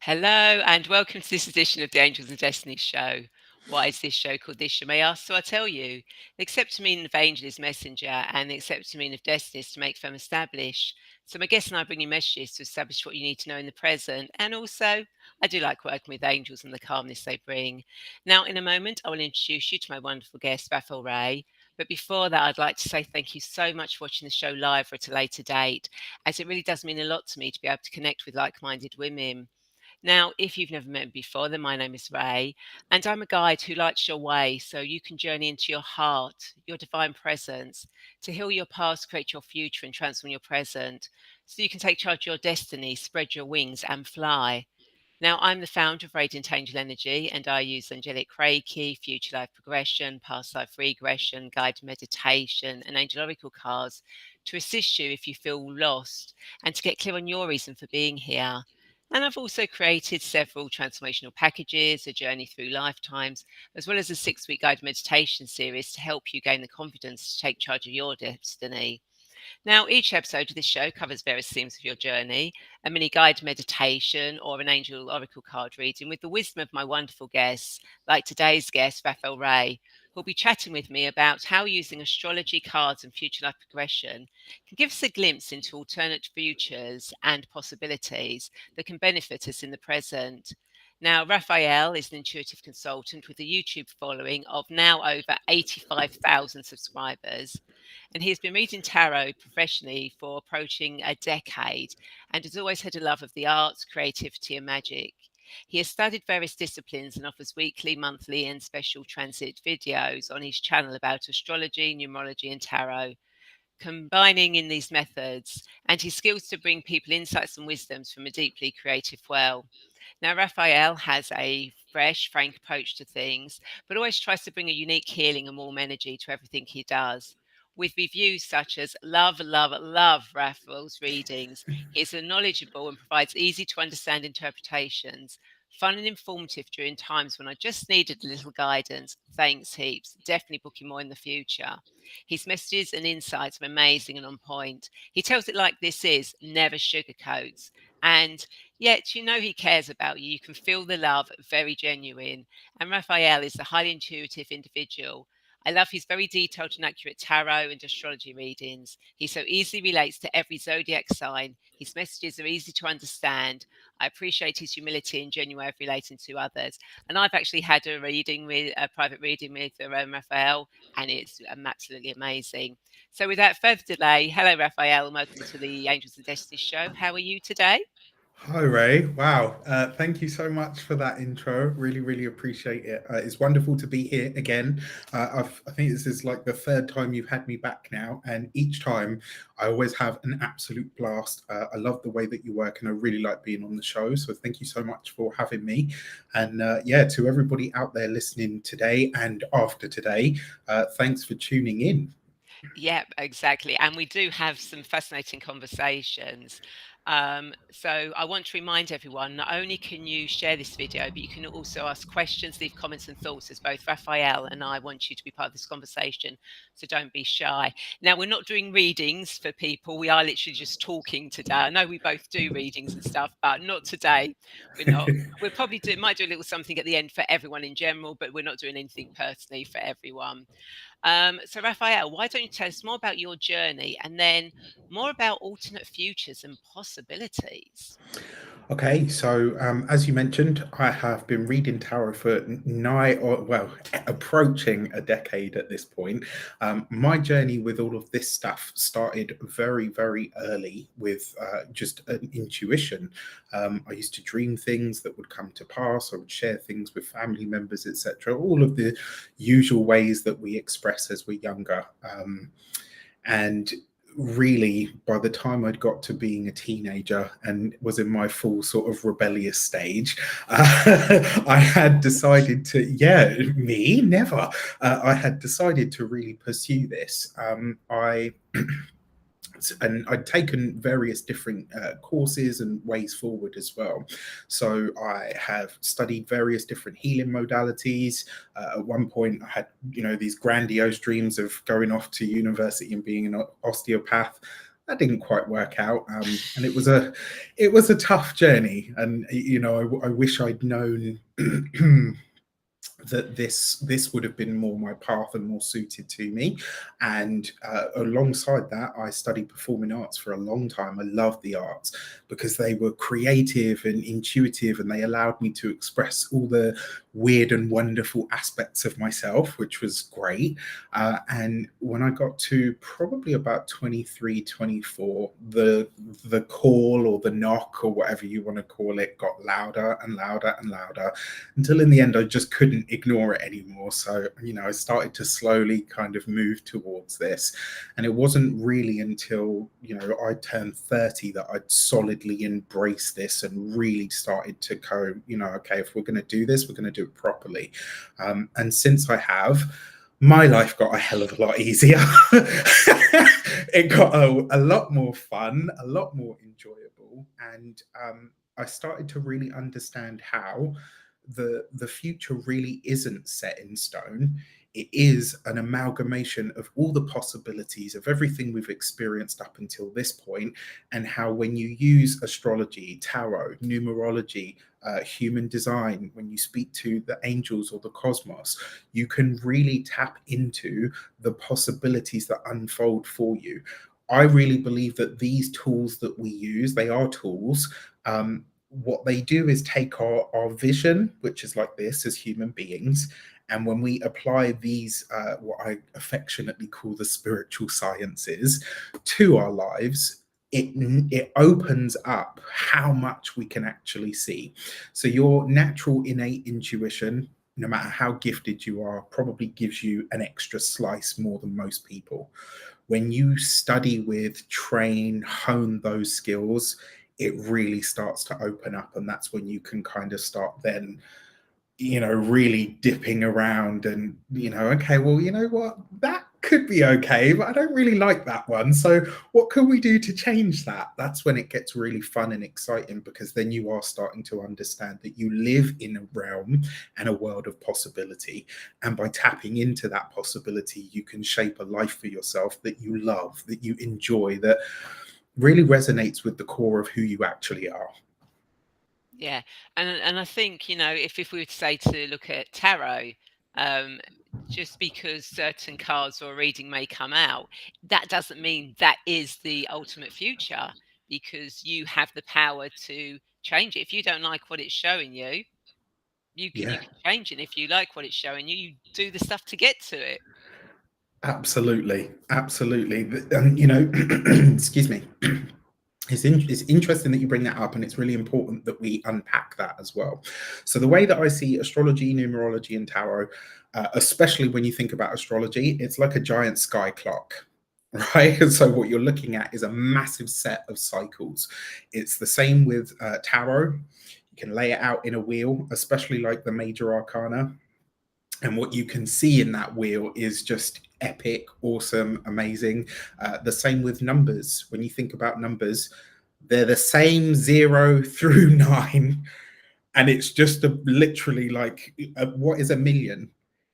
Hello and welcome to this edition of the Angels and Destiny show. Why is this show called this, you may ask? So I tell you. The accept meaning of angel is messenger, and the accept meaning of destiny is to make, firm, establish. So my guests and I bring you messages to establish what you need to know in the present, and also I do like working with angels and the calmness they bring. Now, in a moment, I will introduce you to my wonderful guest, Raphael Rey. But before that, I'd like to say thank you so much for watching the show live or at a later date, as it really does mean a lot to me to be able to connect with like-minded women. Now, if you've never met me before, then my name is Rae, and I'm a guide who lights your way so you can journey into your heart, your divine presence, to heal your past, create your future, and transform your present, so you can take charge of your destiny, spread your wings, and fly. Now, I'm the founder of Radiant Angel Energy, and I use Angelic Reiki, Future Life Progression, Past Life Regression, Guided Meditation, and Angel Oracle cards to assist you if you feel lost and to get clear on your reason for being here. And I've also created several transformational packages, a journey through lifetimes, as well as a 6-week guided meditation series to help you gain the confidence to take charge of your destiny. Now, each episode of this show covers various themes of your journey, a mini guided meditation, or an angel oracle card reading with the wisdom of my wonderful guests, like today's guest, Raphael Rey, who'll be chatting with me about how using astrology cards and future life progression can give us a glimpse into alternate futures and possibilities that can benefit us in the present. Now, Raphael is an intuitive consultant with a YouTube following of now over 85,000 subscribers, and he has been reading tarot professionally for approaching a decade and has always had a love of the arts, creativity, and magic. He has studied various disciplines and offers weekly, monthly, and special transit videos on his channel about astrology, numerology, and tarot, combining in these methods and his skills to bring people insights and wisdoms from a deeply creative well. Now, Raphael has a fresh, frank approach to things, but always tries to bring a unique healing and warm energy to everything he does. With reviews such as love, love, love Raphael's readings, he is knowledgeable and provides easy to understand interpretations, fun and informative during times when I just needed a little guidance. Thanks heaps. Definitely booking more in the future. His messages and insights are amazing and on point. He tells it like this is, never sugarcoats. And yet, you know he cares about you. You can feel the love, very genuine. And Raphael is a highly intuitive individual. I love his very detailed and accurate tarot and astrology readings. He so easily relates to every zodiac sign. His messages are easy to understand. I appreciate his humility and genuine way of relating to others. And I've actually had a private reading with Raphael, and it's absolutely amazing. So, without further delay, hello, Raphael, and welcome to the Angels and Destiny show. How are you today? Hi, Ray. Wow. Thank you so much for that intro. Really, really appreciate it. It's wonderful to be here again. I think this is like the third time you've had me back now. And each time I always have an absolute blast. I love the way that you work and I really like being on the show. So thank you so much for having me. And yeah, to everybody out there listening today and after today, thanks for tuning in. Yeah, exactly. And we do have some fascinating conversations. So I want to remind everyone, not only can you share this video, but you can also ask questions, leave comments and thoughts, as both Raphael and I want you to be part of this conversation. So don't be shy. Now, we're not doing readings for people. We are literally just talking today. I know we both do readings and stuff, but not today. We're not. We'll probably might do a little something at the end for everyone in general, but we're not doing anything personally for everyone. So, Raphael, why don't you tell us more about your journey and then more about alternate futures and possibilities? Okay, so as you mentioned, I have been reading tarot for nigh or well, approaching a decade at this point. My journey with all of this stuff started very, very early with just an intuition. I used to dream things that would come to pass. I would share things with family members, etc. All of the usual ways that we express as we're younger. And really, by the time I'd got to being a teenager and was in my full sort of rebellious stage, I had decided to, yeah, me, never. I had decided to really pursue this. And I'd taken various different courses and ways forward as well. So I have studied various different healing modalities. At one point, I had these grandiose dreams of going off to university and being an osteopath. that didn't quite work out, and it was a tough journey. And I wish I'd known that this would have been more my path and more suited to me. And alongside that, I studied performing arts for a long time. I loved the arts because they were creative and intuitive, and they allowed me to express all the weird and wonderful aspects of myself, which was great. And when I got to probably about 23, 24, the call or the knock or whatever you want to call it got louder and louder and louder, until in the end I just couldn't ignore it anymore. So I started to slowly kind of move towards this. And it wasn't really until I turned 30 that I'd solidly embraced this and really started to go, okay, if we're going to do this, we're going to do it properly. And since I have, my life got a hell of a lot easier. It got a lot more fun, a lot more enjoyable. And I started to really understand how the future really isn't set in stone. It is an amalgamation of all the possibilities of everything we've experienced up until this point, and how when you use astrology, tarot, numerology, human design, when you speak to the angels or the cosmos, you can really tap into the possibilities that unfold for you. I really believe that these tools that we use, they are tools. What they do is take our vision, which is like this as human beings, and when we apply these, what I affectionately call the spiritual sciences, to our lives, it opens up how much we can actually see. So your natural innate intuition, no matter how gifted you are, probably gives you an extra slice more than most people. When you study with, train, hone those skills, it really starts to open up. And that's when you can kind of start then really dipping around and, okay, well, you know what, that could be okay, but I don't really like that one. So what can we do to change that? That's when it gets really fun and exciting, because then you are starting to understand that you live in a realm and a world of possibility. And by tapping into that possibility, you can shape a life for yourself that you love, that you enjoy, that really resonates with the core of who you actually are. Yeah, and I think, if we were to say to look at tarot, um, just because certain cards or reading may come out, that doesn't mean that is the ultimate future, because you have the power to change it. If you don't like what it's showing you, you Yeah, can change it. If you like what it's showing you, you do the stuff to get to it. absolutely. Absolutely. And, excuse me. It's interesting that you bring that up, and it's really important that we unpack that as well. So the way that I see astrology, numerology, and tarot, especially when you think about astrology, it's like a giant sky clock, right? And so what you're looking at is a massive set of cycles. It's the same with tarot. You can lay it out in a wheel, especially like the major arcana. And what you can see in that wheel is just epic, awesome, amazing. The same with numbers. When you think about numbers, they're the same 0 through 9, and it's just literally like what is a million?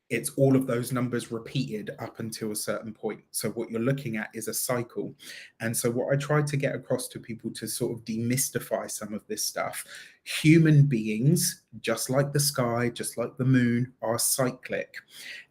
It's all of those numbers repeated up until a certain point. So what you're looking at is a cycle. And so what I try to get across to people to sort of demystify some of this stuff, human beings, just like the sky, just like the moon, are cyclic.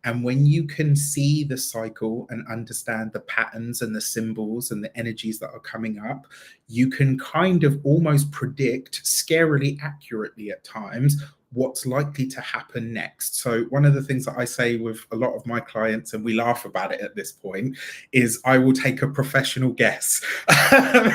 And when you can see the cycle and understand the patterns and the symbols and the energies that are coming up, you can kind of almost predict scarily accurately at times what's likely to happen next. So one of the things that I say with a lot of my clients, and we laugh about it at this point, is I will take a professional guess. And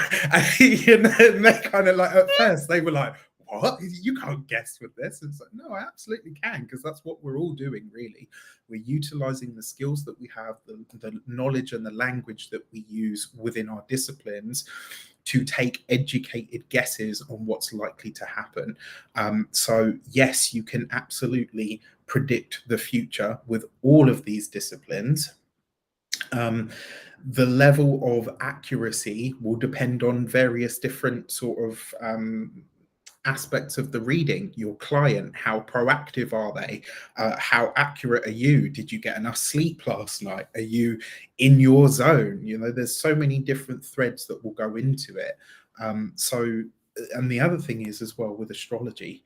they kind of like, at first they were like, what? You can't guess with this. And it's like, no, I absolutely can, because that's what we're all doing, really. We're utilizing the skills that we have, the knowledge and the language that we use within our disciplines to take educated guesses on what's likely to happen. So yes, you can absolutely predict the future with all of these disciplines. The level of accuracy will depend on various different sort of aspects of the reading. Your client, how proactive are they? How accurate are you? Did you get enough sleep last night? Are you in your zone? You know, there's so many different threads that will go into it. And the other thing is as well with astrology,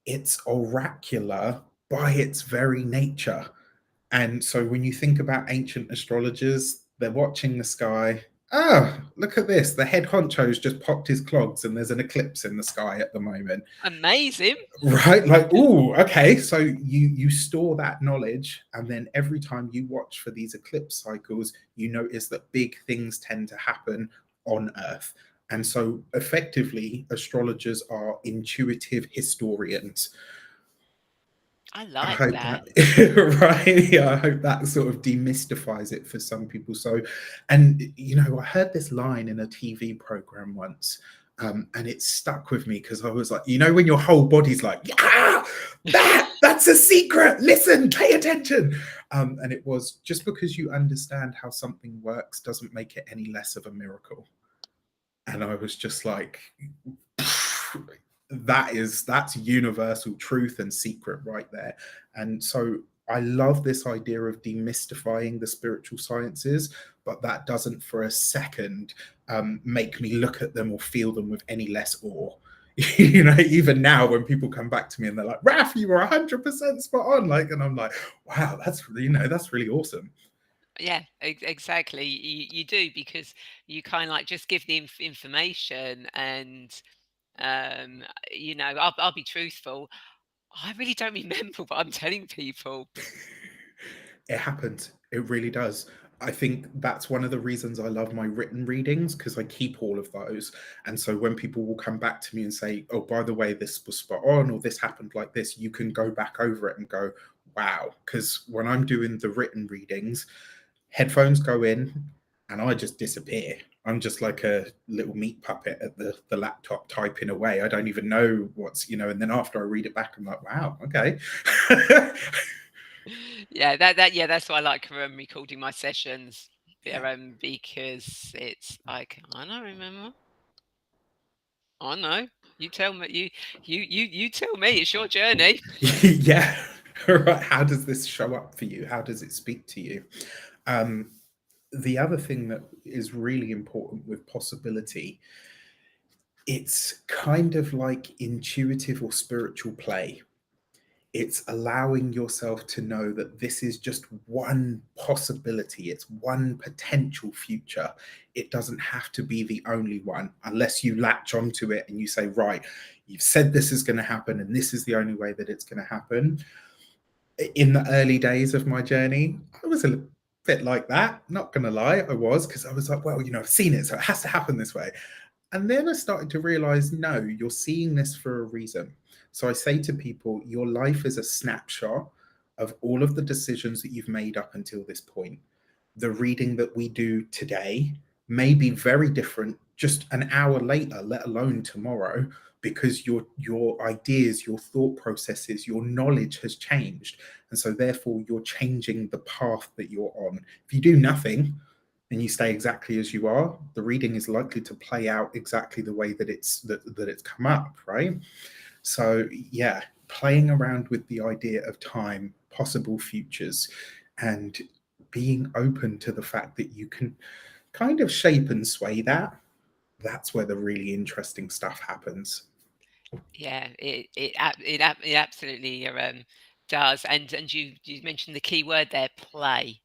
it's oracular by its very nature. And so when you think about ancient astrologers, they're watching the sky. Oh, look at this. The head honcho's just popped his clogs and there's an eclipse in the sky at the moment. Amazing. Right? Like, oh, okay. So you store that knowledge, and then every time you watch for these eclipse cycles, you notice that big things tend to happen on Earth. And so effectively, astrologers are intuitive historians. I I like hope that. that right. Yeah, I hope that sort of demystifies it for some people. So, and you know, I heard this line in a TV program once, and it stuck with me because I was like, you know, when your whole body's like, yeah, that's a secret. Listen, pay attention. And it was just because you understand how something works doesn't make it any less of a miracle. And I was just like, that's universal truth and secret right there. And so I love this idea of demystifying the spiritual sciences, but that doesn't for a second make me look at them or feel them with any less awe. You know, even now when people come back to me and they're like, Raph, you were 100% spot on, like, and I'm like, wow, that's, you know, that's really awesome. Yeah, exactly. You do, because you kind of like just give the information, and um, I'll be truthful. I really don't remember what I'm telling people. It happens. It really does. I think that's one of the reasons I love my written readings, because I keep all of those. And so when people will come back to me and say, oh, by the way, this was spot on, or this happened like this, you can go back over it and go, wow. Because when I'm doing the written readings, headphones go in and I just disappear. I'm just like a little meat puppet at the laptop typing away. I don't even know what's, you know, and then after I read it back, I'm like, wow, okay. Yeah, that's why I like recording my sessions. Yeah. Because it's like, I don't remember. I know. You tell me. You tell me. It's your journey. Yeah. Right. How does this show up for you? How does it speak to you? Um, the other thing that is really important with possibility, it's kind of like intuitive or spiritual play. It's allowing yourself to know that this is just one possibility, it's one potential future. It doesn't have to be the only one unless you latch onto it and you say, right, you've said this is going to happen and this is the only way that it's going to happen. In the early days of my journey, I was a bit like that, not going to lie. I was, because I was like, well, you know, I've seen it, so it has to happen this way. And then I started to realize, no, you're seeing this for a reason. So I say to people, your life is a snapshot of all of the decisions that you've made up until this point. The reading that we do today may be very different just an hour later, let alone tomorrow, because your ideas, your thought processes, your knowledge has changed. And so therefore you're changing the path that you're on. If you do nothing, and you stay exactly as you are, the reading is likely to play out exactly the way that it's come up, right? So yeah, playing around with the idea of time, possible futures, and being open to the fact that you can kind of shape and sway that. That's where the really interesting stuff happens. Yeah, it absolutely does. And you mentioned the key word there, play.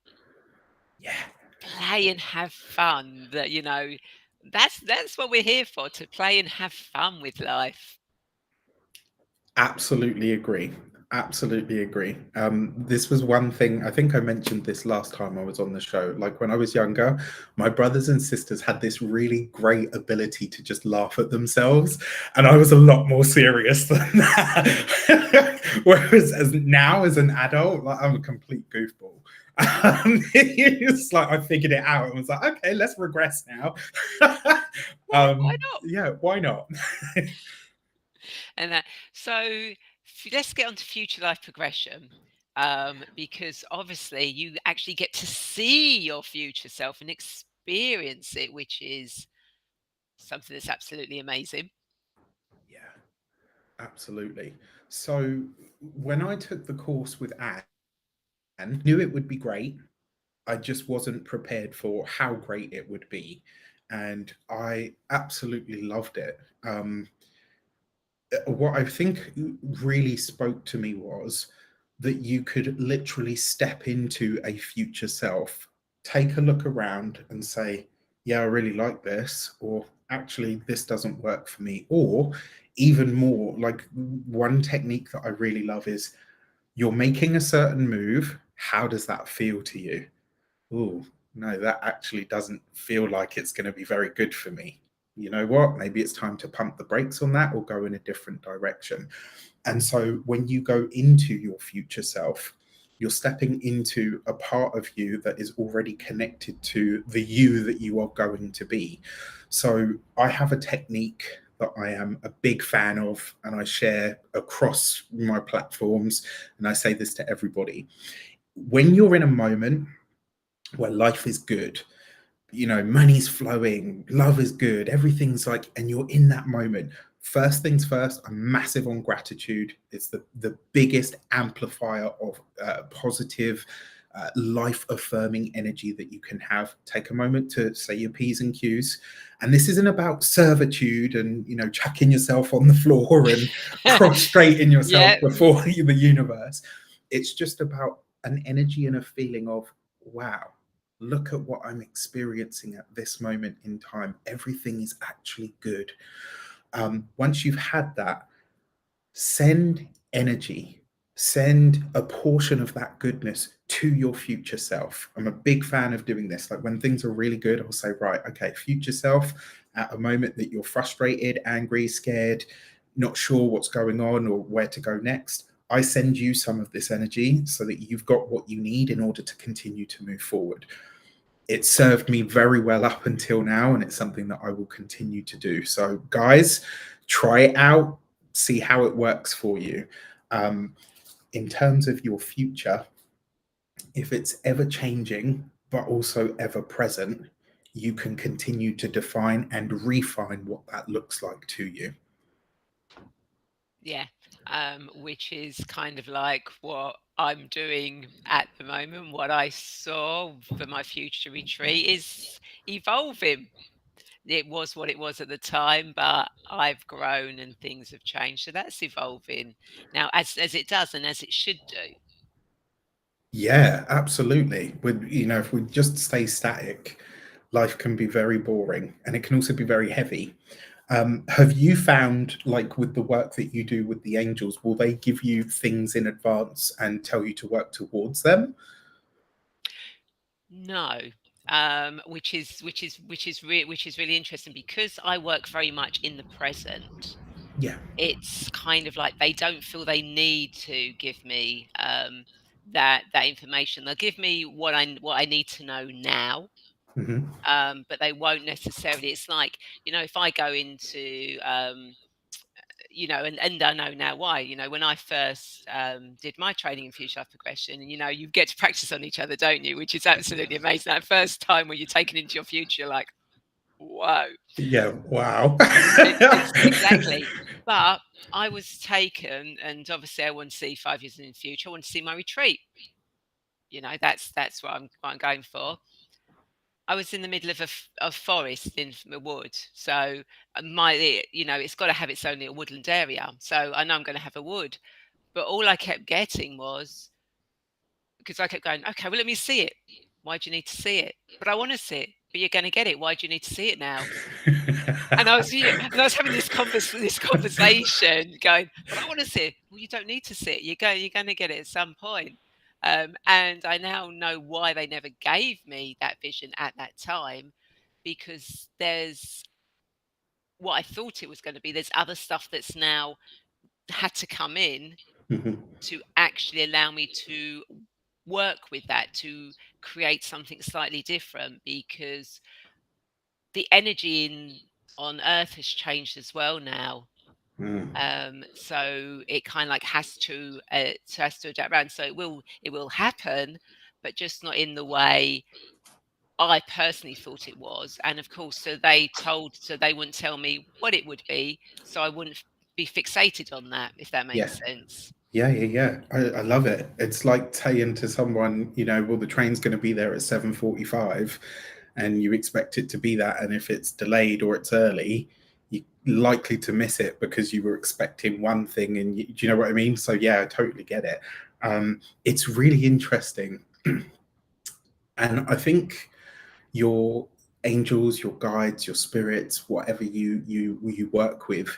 Yeah. Play and have fun. That's what we're here for, to play and have fun with life. Absolutely agree. Absolutely agree. This was one thing, I think I mentioned this last time I was on the show. Like when I was younger, my brothers and sisters had this really great ability to just laugh at themselves. And I was a lot more serious than that. Whereas now, as an adult, like, I'm a complete goofball. It's like I figured it out and was like, okay, let's regress now. Why not? Yeah, why not? And so let's get on to future life progression, because obviously you actually get to see your future self and experience it, which is something that's absolutely amazing. Yeah. Absolutely. So when I took the course with Anne, knew it would be great. I just wasn't prepared for how great it would be. And I absolutely loved it. What I think really spoke to me was that you could literally step into a future self, take a look around and say, yeah, I really like this, or actually, this doesn't work for me. Or even more, like one technique that I really love is you're making a certain move. How does that feel to you? Oh, no, that actually doesn't feel like it's going to be very good for me. You know what? Maybe it's time to pump the brakes on that or go in a different direction. And so when you go into your future self, you're stepping into a part of you that is already connected to the you that you are going to be. So I have a technique that I am a big fan of and I share across my platforms. And I say this to everybody. When you're in a moment where life is good, money's flowing, love is good, everything's like, and you're in that moment. First things first, I'm massive on gratitude. It's the biggest amplifier of positive, life affirming energy that you can have. Take a moment to say your P's and Q's. And this isn't about servitude and, chucking yourself on the floor and prostrating yourself Yeah. before the universe. It's just about an energy and a feeling of, wow, look at what I'm experiencing at this moment in time. Everything is actually good. Once you've had that, send energy, send a portion of that goodness to your future self. I'm a big fan of doing this. Like when things are really good, I'll say, right, okay, future self, at a moment that you're frustrated, angry, scared, not sure what's going on or where to go next, I send you some of this energy so that you've got what you need in order to continue to move forward. It served me very well up until now, and it's something that I will continue to do. So, guys, try it out, see how it works for you. Um, in terms of your future, if it's ever changing, but also ever present, you can continue to define and refine what that looks like to you. Yeah, which is kind of like what I'm doing at the moment. What I saw for my future retreat is evolving. It was what it was at the time, but I've grown and things have changed. So that's evolving now, as it does and as it should do. Yeah, absolutely. If we just stay static, life can be very boring and it can also be very heavy. Have you found, like with the work that you do with the angels, will they give you things in advance and tell you to work towards them? No, which is really interesting because I work very much in the present. Yeah. It's kind of like they don't feel they need to give me that information. They'll give me what I need to know now, Hmm. but they won't necessarily. It's like, if I go into and I know now why. When I first did my training in future life progression, and you get to practice on each other, don't you? Which is absolutely amazing. That first time when you're taken into your future, you're like, whoa. Yeah. Wow. It's exactly. But I was taken, and obviously I want to see 5 years in the future. I want to see my retreat. That's what I'm going for. I was in the middle of a forest in a wood, so it's got to have its own little woodland area. So I know I'm going to have a wood, but all I kept getting was, because I kept going, okay, well let me see it. Why do you need to see it? But I want to see it. But you're going to get it. Why do you need to see it now? And I was having this conversation going, but I want to see it. Well, you don't need to see it. You're going to get it at some point. And I now know why they never gave me that vision at that time, because there's what I thought it was going to be. There's other stuff that's now had to come in Mhm. to actually allow me to work with that, to create something slightly different, because the energy in on Earth has changed as well now. Mm. So it kind of like has to adapt around. So it will happen, but just not in the way I personally thought it was. And of course, so they wouldn't tell me what it would be, so I wouldn't be fixated on that, if that Yeah. makes sense. Yeah. I love it. It's like saying to someone, well, the train's going to be there at 7:45 and you expect it to be that. And if it's delayed or it's early, you're likely to miss it because you were expecting one thing. And do you know what I mean? So yeah, I totally get it. It's really interesting. And I think your angels, your guides, your spirits, whatever you work with,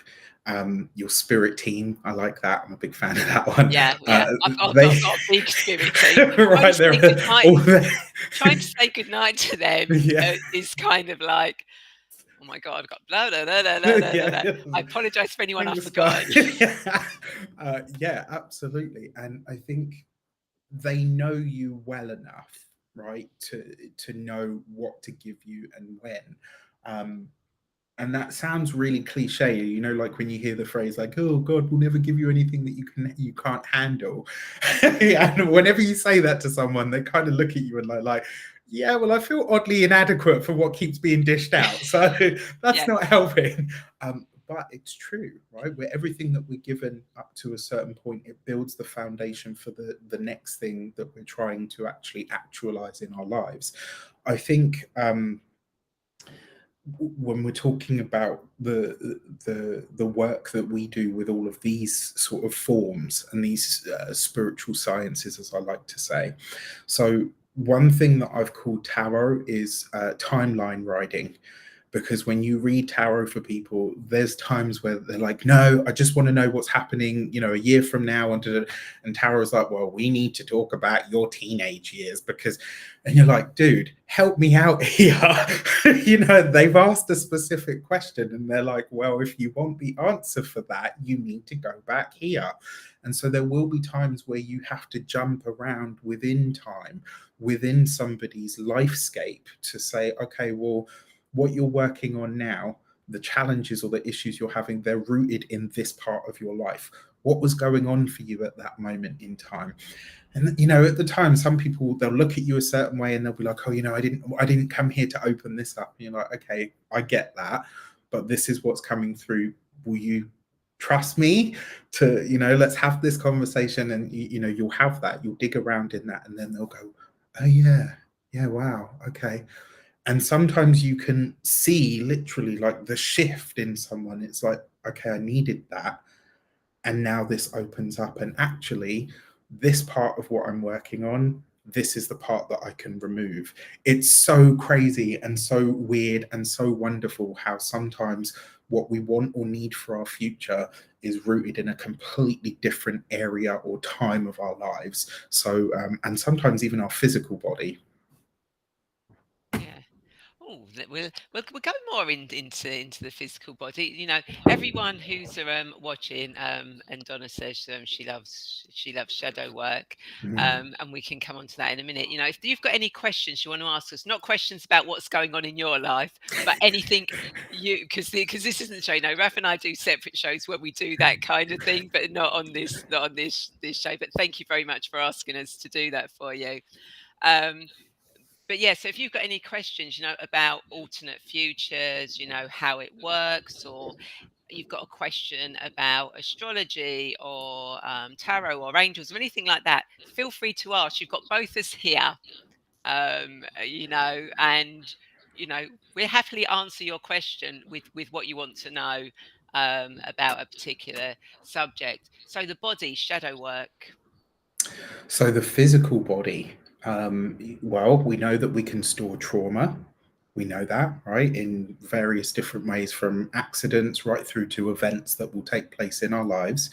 your spirit team. I like that. I'm a big fan of that one. Yeah. I've They got a big spirit team. right there. All Trying to say goodnight to them yeah. is kind of like, oh my God, I've got blah, blah, blah, blah, blah, blah, blah, blah. Yeah. I apologize for anyone I've Fingers crossed. forgotten. Yeah, absolutely. And I think they know you well enough, right, to know what to give you and when. And that sounds really cliche, like when you hear the phrase like, "Oh, God will never give you anything that you can't handle." And whenever you say that to someone, they kind of look at you and like, "Yeah, well, I feel oddly inadequate for what keeps being dished out, so that's Yeah. not helping." But it's true, right? Where everything that we're given up to a certain point, it builds the foundation for the next thing that we're trying to actually actualize in our lives. I think when we're talking about the work that we do with all of these sort of forms and these spiritual sciences, as I like to say, so one thing that I've called tarot is timeline riding. Because when you read tarot for people, there's times where they're like, "No, I just want to know what's happening, a year from now." And tarot's like, "Well, we need to talk about your teenage years because," and you're like, "Dude, help me out here." They've asked a specific question and they're like, "Well, if you want the answer for that, you need to go back here." And so there will be times where you have to jump around within time, within somebody's lifescape to say, "Okay, well, what you're working on now, the challenges or the issues you're having, they're rooted in this part of your life. What was going on for you at that moment in time?" And at the time, some people, they'll look at you a certain way and they'll be like, "Oh, I didn't come here to open this up." And you're like, "Okay, I get that, but this is what's coming through. Will you trust me to, let's have this conversation?" And you'll have that, you'll dig around in that, and then they'll go, "Oh yeah, wow, okay." And sometimes you can see literally like the shift in someone. It's like, "Okay, I needed that. And now this opens up. And actually, this part of what I'm working on, this is the part that I can remove." It's so crazy and so weird and so wonderful how sometimes what we want or need for our future is rooted in a completely different area or time of our lives. So, and sometimes even our physical body. Yeah. Oh, we'll go more into the physical body. Everyone who's watching, and Donna says she loves shadow work, and we can come on to that in a minute. If you've got any questions you want to ask us, not questions about what's going on in your life, but anything because this isn't the show. Raph and I do separate shows where we do that kind of thing, but not on this show. But thank you very much for asking us to do that for you. But yeah, so if you've got any questions, about alternate futures, how it works, or you've got a question about astrology or tarot or angels or anything like that, feel free to ask. You've got both us here, and we'll happily answer your question with what you want to know about a particular subject. So the body, shadow work. So the physical body, well, we know that we can store trauma. We know that, right, in various different ways, from accidents right through to events that will take place in our lives.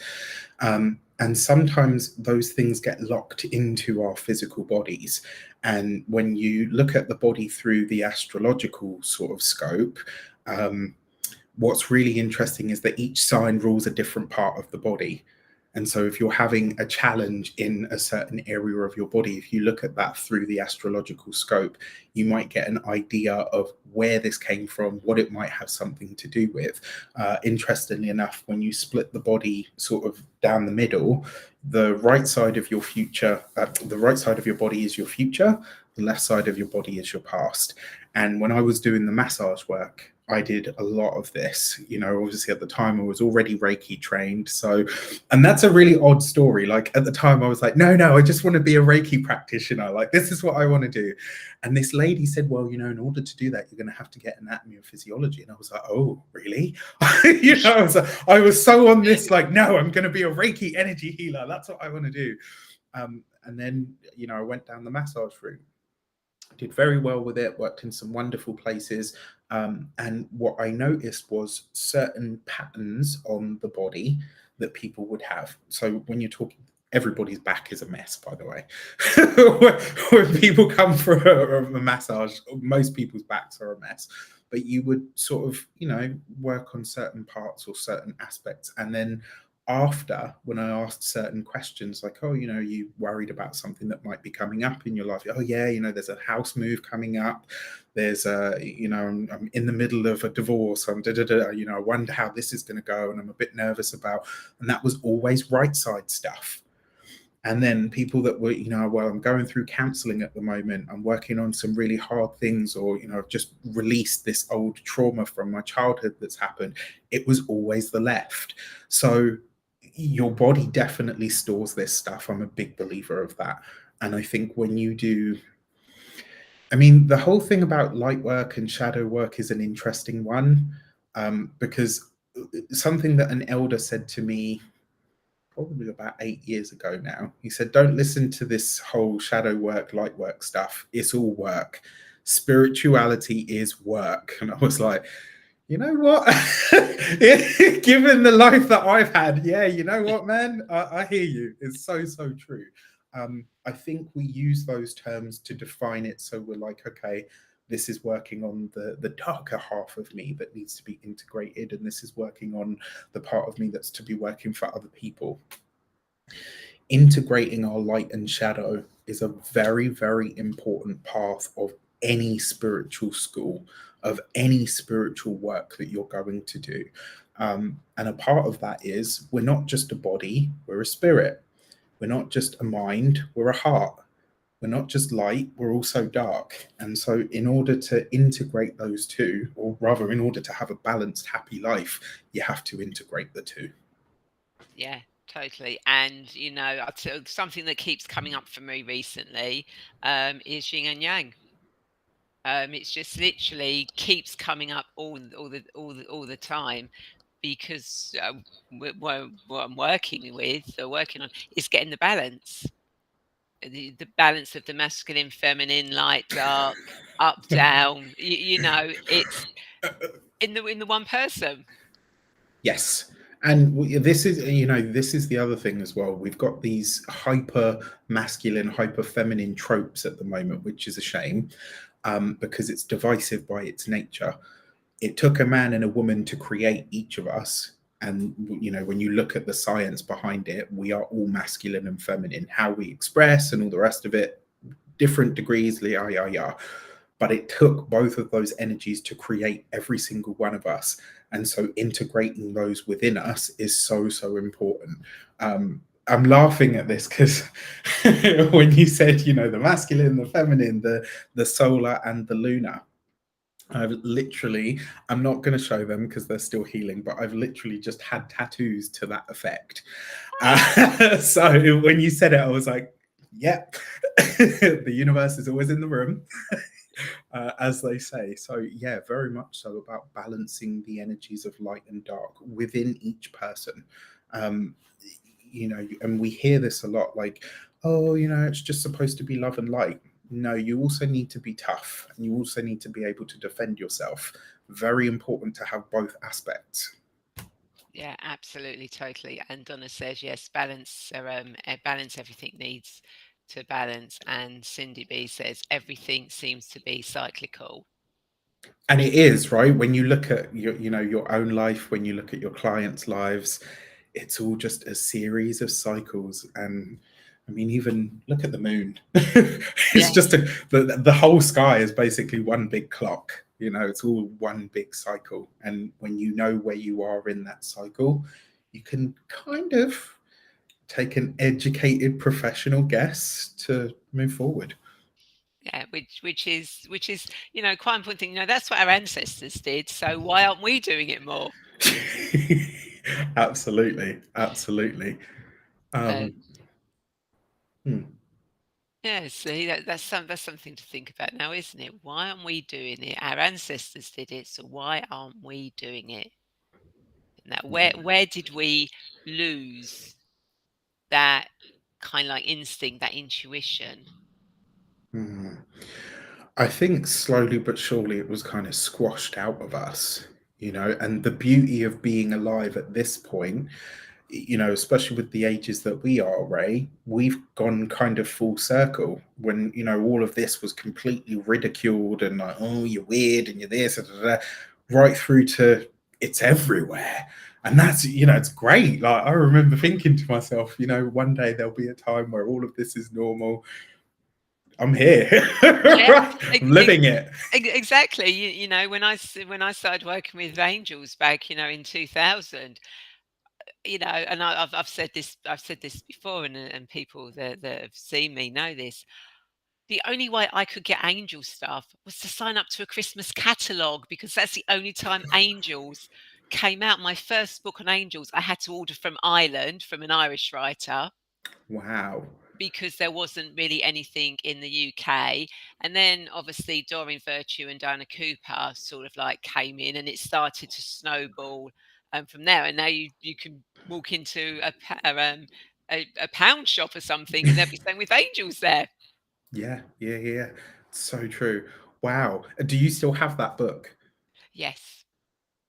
And sometimes those things get locked into our physical bodies. And when you look at the body through the astrological sort of scope, what's really interesting is that each sign rules a different part of the body. And so if you're having a challenge in a certain area of your body, if you look at that through the astrological scope, you might get an idea of where this came from, what it might have something to do with. Interestingly enough, when you split the body sort of down the middle, the right side of your body is your future, the left side of your body is your past. And when I was doing the massage work, I did a lot of this. Obviously at the time I was already Reiki trained. So, and that's a really odd story. Like at the time I was like, no, I just want to be a Reiki practitioner. Like, this is what I want to do. And this lady said, well, in order to do that, you're going to have to get anatomy and physiology. And I was like, oh, really? I was so on this, like, no, I'm going to be a Reiki energy healer. That's what I want to do. And then, I went down the massage route. Did very well with it, worked in some wonderful places. And what I noticed was certain patterns on the body that people would have. So when you're talking, everybody's back is a mess, by the way. When people come for a massage, most people's backs are a mess. But you would sort of, work on certain parts or certain aspects. And then after, when I asked certain questions like, oh, you worried about something that might be coming up in your life? Oh yeah, there's a house move coming up. There's I'm in the middle of a divorce. I wonder how this is going to go, and I'm a bit nervous about. And that was always right side stuff. And then people that were, well, I'm going through counseling at the moment. I'm working on some really hard things, or, I've just released this old trauma from my childhood that's happened. It was always the left. So your body definitely stores this stuff. I'm a big believer of that. And I think when you do, the whole thing about light work and shadow work is an interesting one, because something that an elder said to me probably about 8 years ago now, he said, don't listen to this whole shadow work, light work stuff. It's all work. Spirituality is work. And I was like, you know what? Given the life that I've had, yeah, you know what, man? I hear you. It's so, so true. I think we use those terms to define it. So we're like, okay, this is working on the darker half of me that needs to be integrated, and this is working on the part of me that's to be working for other people. Integrating our light and shadow is a very, very important path of any spiritual school, of any spiritual work that you're going to do. And a part of that is we're not just a body, we're a spirit. We're not just a mind, we're a heart. We're not just light, we're also dark. And so in order to integrate those two, or rather in order to have a balanced, happy life, you have to integrate the two. Yeah, totally. And something that keeps coming up for me recently is yin and yang. It's just literally keeps coming up all the time, because what I'm working on is getting the balance. The balance of the masculine, feminine, light, dark, up, down. It's in the one person. Yes. And this is the other thing as well. We've got these hyper masculine, hyper feminine tropes at the moment, which is a shame, because it's divisive by its nature. It took a man and a woman to create each of us. And, when you look at the science behind it, we are all masculine and feminine. How we express and all the rest of it, different degrees, yeah. But it took both of those energies to create every single one of us. And so integrating those within us is so, so important. I'm laughing at this because when you said, the masculine, the feminine, the solar and the lunar, I'm not going to show them because they're still healing, but I've literally just had tattoos to that effect. So when you said it, I was like, yep, the universe is always in the room. As they say. So yeah, very much so about balancing the energies of light and dark within each person. And we hear this a lot, like, oh, it's just supposed to be love and light. No, you also need to be tough, and you also need to be able to defend yourself. Very important to have both aspects. Yeah, absolutely, totally. And Donna says, yes, balance. Balance. Everything needs to balance. And Cindy B says, everything seems to be cyclical. And it is, right? When you look at your own life, when you look at your clients' lives, it's all just a series of cycles. And even look at the moon. It's just the whole sky is basically one big clock. It's all one big cycle. And when you know where you are in that cycle, you can kind of take an educated professional guess to move forward. Yeah, which is quite important thing. That's what our ancestors did. So why aren't we doing it more? Absolutely, absolutely. Uh, Um, hmm, yeah, see, that's something to think about now, isn't it? Why aren't we doing it? Our ancestors did it, so why aren't we doing it? Now, where did we lose that kind of like instinct, that intuition? hmm. I think slowly but surely it was kind of squashed out of us, and the beauty of being alive at this point, especially with the ages that we are, Ray, we've gone kind of full circle when, all of this was completely ridiculed and like, oh, you're weird and you're this, da, da, da, right through to it's everywhere. And that's, it's great. Like, I remember thinking to myself, one day there'll be a time where all of this is normal. I'm here. Yeah, Right? I'm living it. exactly. When I started working with angels back, in 2000, and I've said this before, and people that have seen me know this. The only way I could get angel stuff was to sign up to a Christmas catalogue, because that's the only time angels came out. My first book on angels, I had to order from Ireland from an Irish writer, Wow. because there wasn't really anything in the UK. And then obviously Doreen Virtue and Diana Cooper sort of like came in, and it started to snowball from there. And now you can walk into a pound shop or something, and they'll be saying with angels there. Yeah, yeah, yeah. So true. Wow. Do you still have that book? Yes.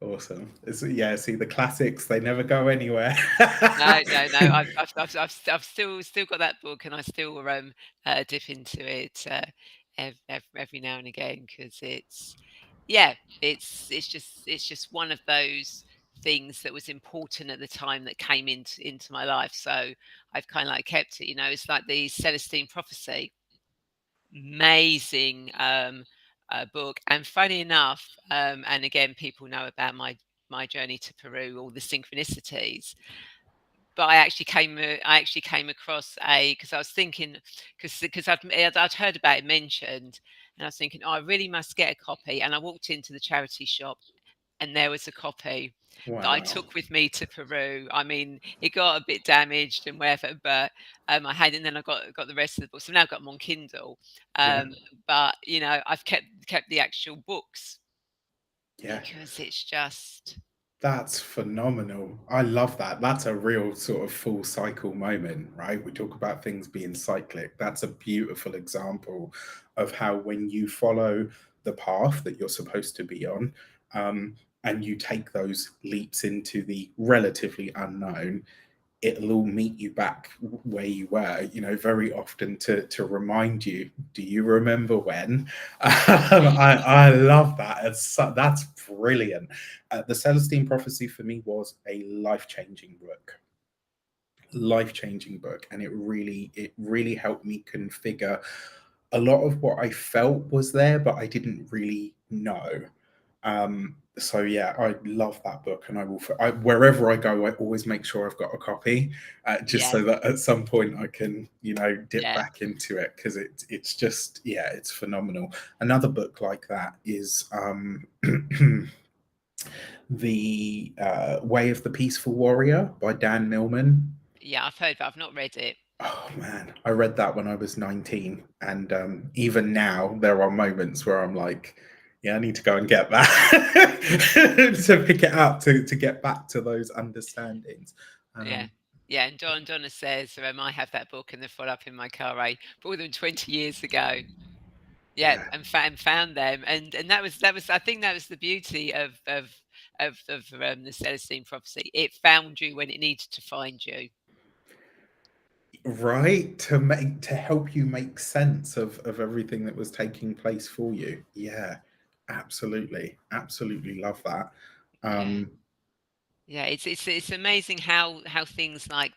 Awesome. Yeah, see the classics, they never go anywhere. No, no, no. I've still got that book, and I still dip into it every now and again, because yeah, it's just one of those things that was important at the time, that came into my life. So I've kind of like kept it. It's like the Celestine Prophecy. Amazing book, and funny enough, and again, people know about my journey to Peru, all the synchronicities. But I actually came across because I was thinking, because I'd heard about it mentioned, and I was thinking, oh, I really must get a copy. And I walked into the charity shop, and there was a copy that I Wow. took with me to Peru. I mean, it got a bit damaged and whatever, but I had, and then I got the rest of the books. So now I've got them on Kindle. Yeah. But I've kept the actual books, Yeah. because it's just, That's phenomenal. I love that. That's a real sort of full cycle moment, right? We talk about things being cyclic. That's a beautiful example of how, when you follow the path that you're supposed to be on, and you take those leaps into the relatively unknown, it'll all meet you back where you were, very often to remind you, do you remember when? I love that. That's brilliant. The Celestine Prophecy for me was a life-changing book, and it really helped me configure a lot of what I felt was there, but I didn't really know. So yeah, I love that book, and wherever I go, I always make sure I've got a copy, just yeah, so that at some point I can, dip yeah, back into it, because it's just, yeah, it's phenomenal. Another book like that is the Way of the Peaceful Warrior by Dan Millman. yeah. I've heard, but I've not read it. Oh man, I read that when I was 19, and even now there are moments where I'm like, yeah, I need to go and get that to pick it up, to get back to those understandings. Yeah. Um, Yeah, and Donna says, I have that book in the fold up in my car. I bought them 20 years ago. Yeah, yeah, and found them, and that was I think that was the beauty of the Celestine Prophecy. It found you when it needed to find you. right, to help you make sense of everything that was taking place for you. Yeah, absolutely, absolutely love that. Yeah. Um, Yeah, it's amazing how things like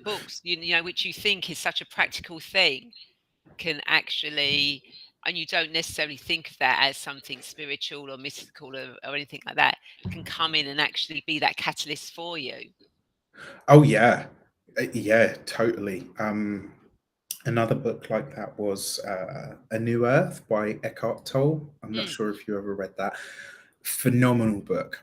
books, which you think is such a practical thing, can actually, and you don't necessarily think of that as something spiritual or mystical, or anything like that, can come in and actually be that catalyst for you. oh yeah, yeah, totally. Another book like that was A New Earth by Eckhart Tolle. I'm not Mm. sure if you ever read that. Phenomenal book.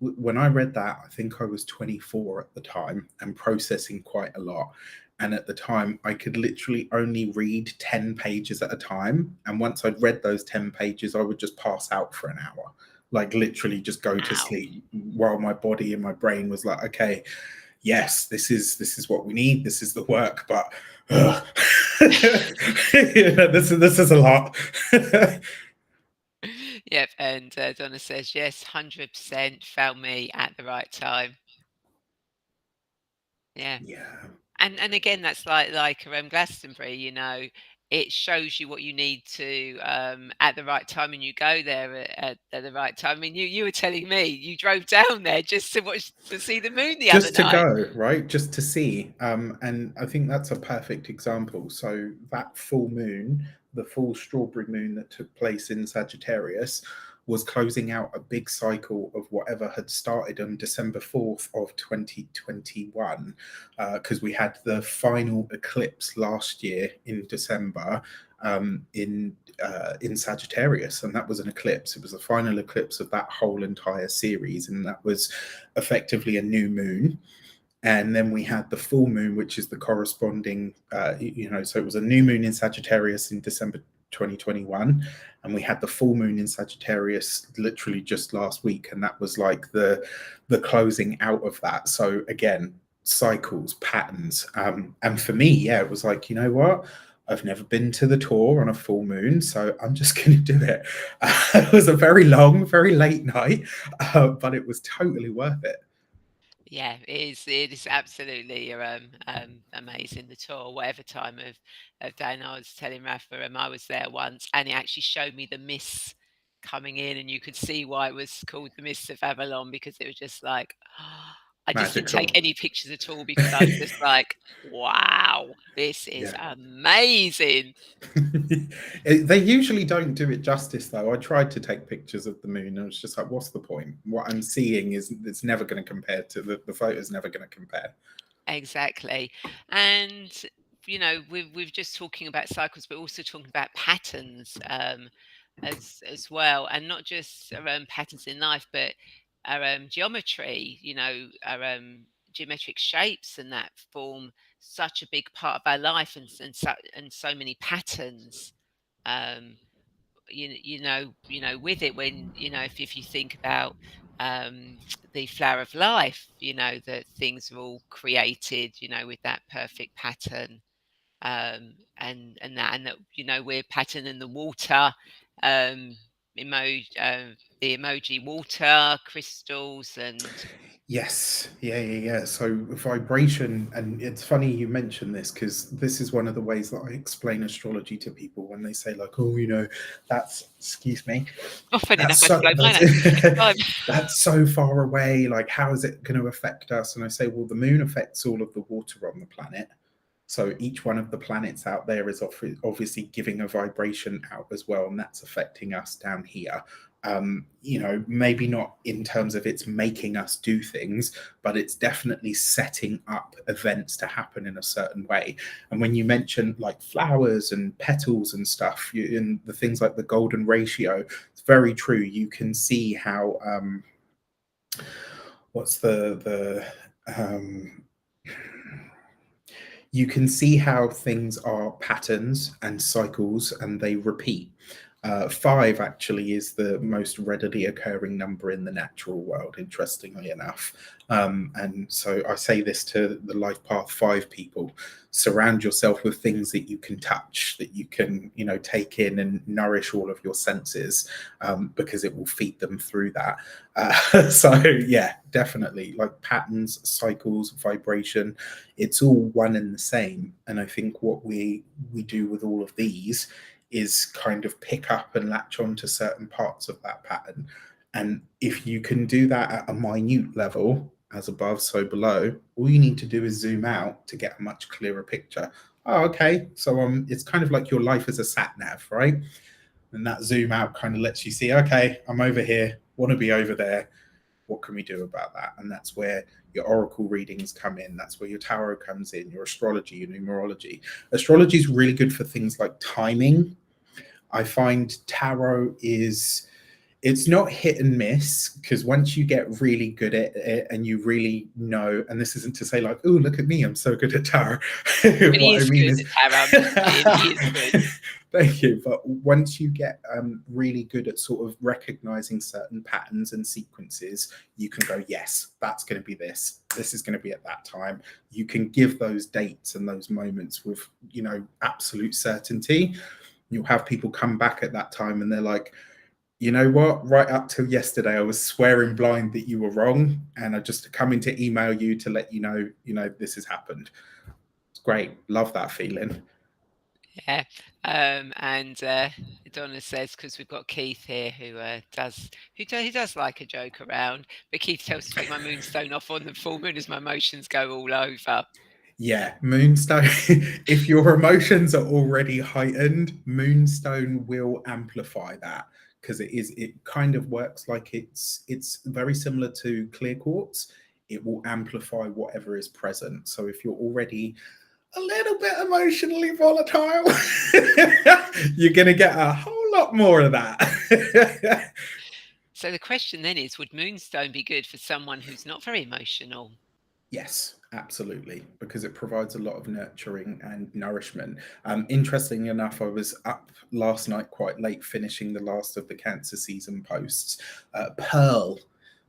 When I read that, I think I was 24 at the time and processing quite a lot. And at the time, I could literally only read 10 pages at a time. And once I'd read those 10 pages, I would just pass out for an hour, like literally just go to Wow. sleep while my body and my brain was like, okay, yes, this is what we need. This is the work, but this is a lot. Yep. And Donna says, yes, 100% found me at the right time. Yeah. Yeah, And again, that's like Glastonbury, you know, it shows you what you need to at the right time, and you go there at the right time. I mean, you were telling me you drove down there just to watch to see the moon the other just to night. go, right, just to see, and I think that's a perfect example. So that full moon, the full strawberry moon that took place in Sagittarius, was closing out a big cycle of whatever had started on December 4th of 2021, because we had the final eclipse last year in December, in Sagittarius, and that was an eclipse. It was the final eclipse of that whole entire series, and that was effectively a new moon. And then we had the full moon, which is the corresponding, so it was a new moon in Sagittarius in December 2021, and we had the full moon in Sagittarius literally just last week, and that was like the closing out of that. So again, cycles, patterns, and for me, yeah, it was like, you know what, I've never been to the tour on a full moon, so I'm just going to do it. It was a very long, very late night, but it was totally worth it. Yeah, it is absolutely amazing, the tour, whatever time of day. And I was telling Rafa, I was there once, and it actually showed me the mists coming in, and you could see why it was called the Mists of Avalon, because it was just like, I just didn't take Magical. any pictures at all, because I was just like, wow, this is Yeah. amazing. They usually don't do it justice, though. I tried to take pictures of the moon, and it was just like, what's the point? What I'm seeing is it's never going to compare to the photo's never going to compare. Exactly. And you know, we're just talking about cycles, but also talking about patterns as well, and not just around patterns in life, but geometry. You know, geometric shapes, and that form such a big part of our life, and so many patterns. Um, with it, when if you think about um the flower of life, that things are all created, with that perfect pattern, and that we're pattern in the water, um emoji the emoji water crystals, and Yes, yeah. So vibration, and it's funny you mention this because this is one of the ways that I explain astrology to people when they say like, oh, that's, excuse me, often enough that's I have to so blow mine that's out at the same time. that's so far away. Like, how is it going to affect us? And I say, well, the moon affects all of the water on the planet. So each one of the planets out there is obviously giving a vibration out as well, and that's affecting us down here. Maybe not in terms of it's making us do things, but it's definitely setting up events to happen in a certain way. And when you mention like flowers and petals and stuff, and the things like the golden ratio, it's very true. You can see how what's the you can see how things are patterns and cycles and they repeat. Five actually is the most readily occurring number in the natural world, interestingly enough. And so I say this to the Life Path 5 people: surround yourself with things that you can touch, that you can, take in and nourish all of your senses, because it will feed them through that. So, yeah, definitely, like patterns, cycles, vibration, it's all one and the same. And I think what we do with all of these is kind of pick up and latch on to certain parts of that pattern. And if you can do that at a minute level, as above, so below, all you need to do is zoom out to get a much clearer picture. Oh, okay. So it's kind of like your life as a sat nav, right? And that zoom out kind of lets you see, okay, I'm over here, want to be over there. What can we do about that? And that's where Your oracle readings come in. That's where your tarot comes in, your astrology, your numerology. Astrology is really good for things like timing. I find tarot is, it's not hit and miss, because once you get really good at it and you really know, and this isn't to say like, oh, look at me, I'm so good at tarot. And he What I is mean good is, at tarot, I'm just saying, he is good. thank you. But once you get really good at sort of recognizing certain patterns and sequences, you can go, yes, that's going to be this. This is going to be at that time. You can give those dates and those moments with, you know, absolute certainty. You'll have people come back at that time and they're like, you know what? Right up till yesterday, I was swearing blind that you were wrong, and I just coming to email you to let you know, this has happened. It's great. Love that feeling. Yeah. And Donna says, because we've got Keith here who does like a joke around, but Keith tells to take my moonstone off on the full moon as my emotions go all over. Yeah, moonstone. If your emotions are already heightened, moonstone will amplify that, because it kind of works like it's very similar to clear quartz. It will amplify whatever is present. So if you're already a little bit emotionally volatile, you're going to get a whole lot more of that. So the question then is, would moonstone be good for someone who's not very emotional? Yes, absolutely, because it provides a lot of nurturing and nourishment. Interestingly enough, I was up last night quite late finishing the last of the Cancer season posts.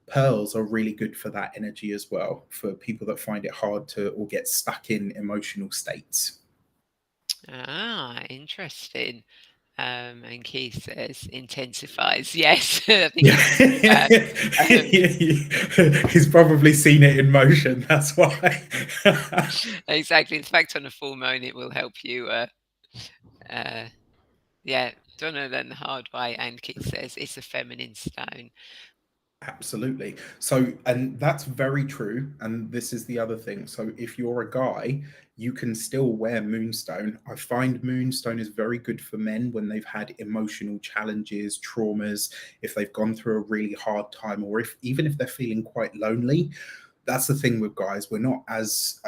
Pearls are really good for that energy as well, for people that find it hard to or get stuck in emotional states. Ah, interesting. And Keith says intensifies. Yes, I think Yeah. um, He's probably seen it in motion, that's why. exactly. In fact, on a full moon, it will help you. Yeah, Donna learned the hard way, and Keith says it's a feminine stone. Absolutely. So, and that's very true. And this is the other thing. So, if you're a guy, you can still wear moonstone. I find moonstone is very good for men when they've had emotional challenges, traumas, if they've gone through a really hard time, or if even if they're feeling quite lonely. That's the thing with guys. We're not as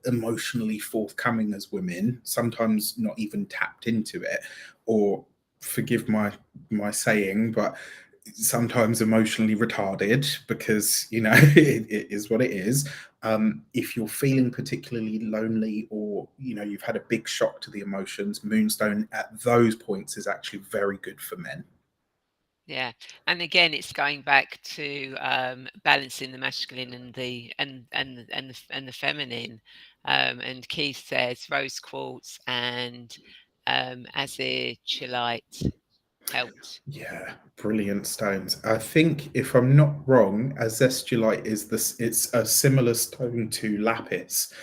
emotionally forthcoming as women, sometimes not even tapped into it, or forgive my saying, but sometimes emotionally retarded, because it is what it is. If you're feeling particularly lonely, or you've had a big shock to the emotions, moonstone at those points is actually very good for men. Yeah, and again, it's going back to balancing the masculine and the feminine. And Keith says rose quartz and azurite helped. Yeah, brilliant stones. I think, if I'm not wrong, azestulite is this. It's a similar stone to lapis,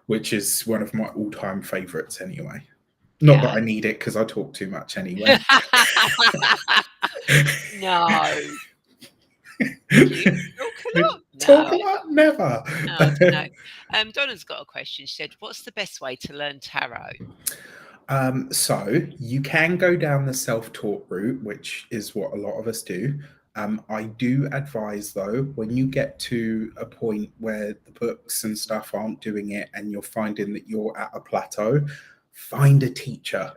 which is one of my all-time favorites. Anyway, not that Yeah. I need it because I talk too much anyway. No. You talk a lot. Talk No, a lot, never. no, I don't know. Donna's got a question. She said, "What's the best way to learn tarot?" So you can go down the self-taught route, which is what a lot of us do. I do advise, though, when you get to a point where the books and stuff aren't doing it and you're finding that you're at a plateau, find a teacher.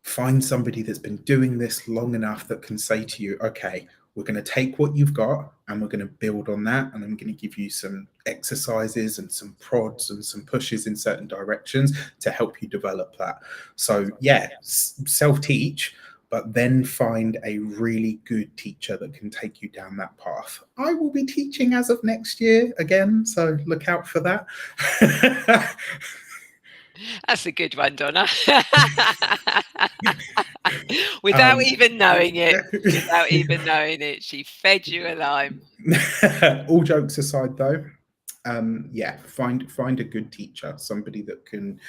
Find somebody that's been doing this long enough that can say to you, okay, we're going to take what you've got and we're going to build on that. And I'm going to give you some exercises and some prods and some pushes in certain directions to help you develop that. So, yeah, self-teach, but then find a really good teacher that can take you down that path. I will be teaching as of next year again, so look out for that. That's a good one, Donna. Without even knowing it, she fed you a line. All jokes aside, though, yeah, find a good teacher, somebody that can.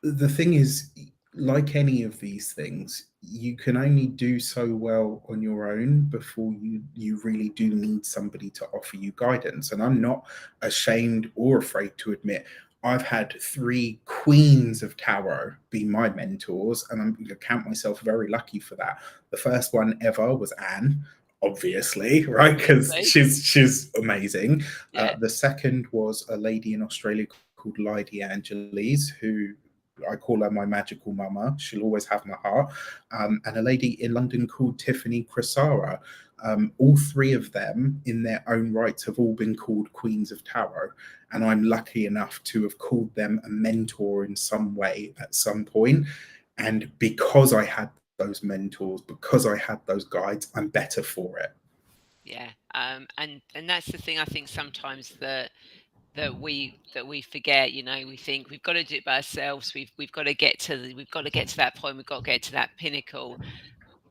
The thing is, like any of these things, you can only do so well on your own before you really do need somebody to offer you guidance. And I'm not ashamed or afraid to admit I've had 3 queens of tarot be my mentors, and I'm going to count myself very lucky for that. The first one ever was Anne. obviously, right? Because Obviously. she's amazing. Yeah. The second was a lady in Australia called Lydie Angeles, who I call her my magical mama. She'll always have my heart. And a lady in London called Tiffany Crisara. All three of them, in their own rights, have all been called Queens of Tarot. And I'm lucky enough to have called them a mentor in some way at some point. And because I had those mentors, because I had those guides, I'm better for it. Yeah. And that's the thing I think sometimes that we forget. We think we've got to do it by ourselves. We've got to get to that point. We've got to get to that pinnacle.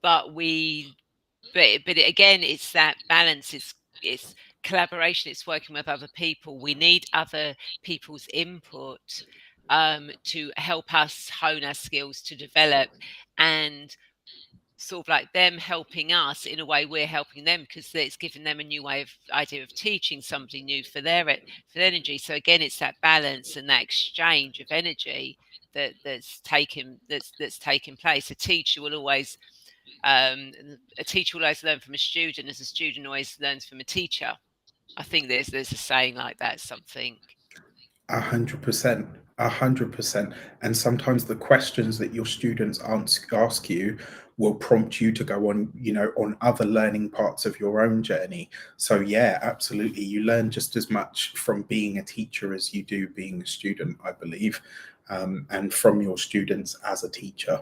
But again, it's that balance. It's collaboration. It's working with other people. We need other people's input to help us hone our skills, to develop, and sort of like them helping us in a way we're helping them, because it's giving them a new idea of teaching somebody new for their energy. So again, it's that balance and that exchange of energy that's taking place. A teacher will always learn from a student, as a student always learns from a teacher. I think there's a saying like that, something. 100%, 100%. And sometimes the questions that your students ask you will prompt you to go on, on other learning parts of your own journey. So yeah, absolutely. You learn just as much from being a teacher as you do being a student, I believe, and from your students as a teacher.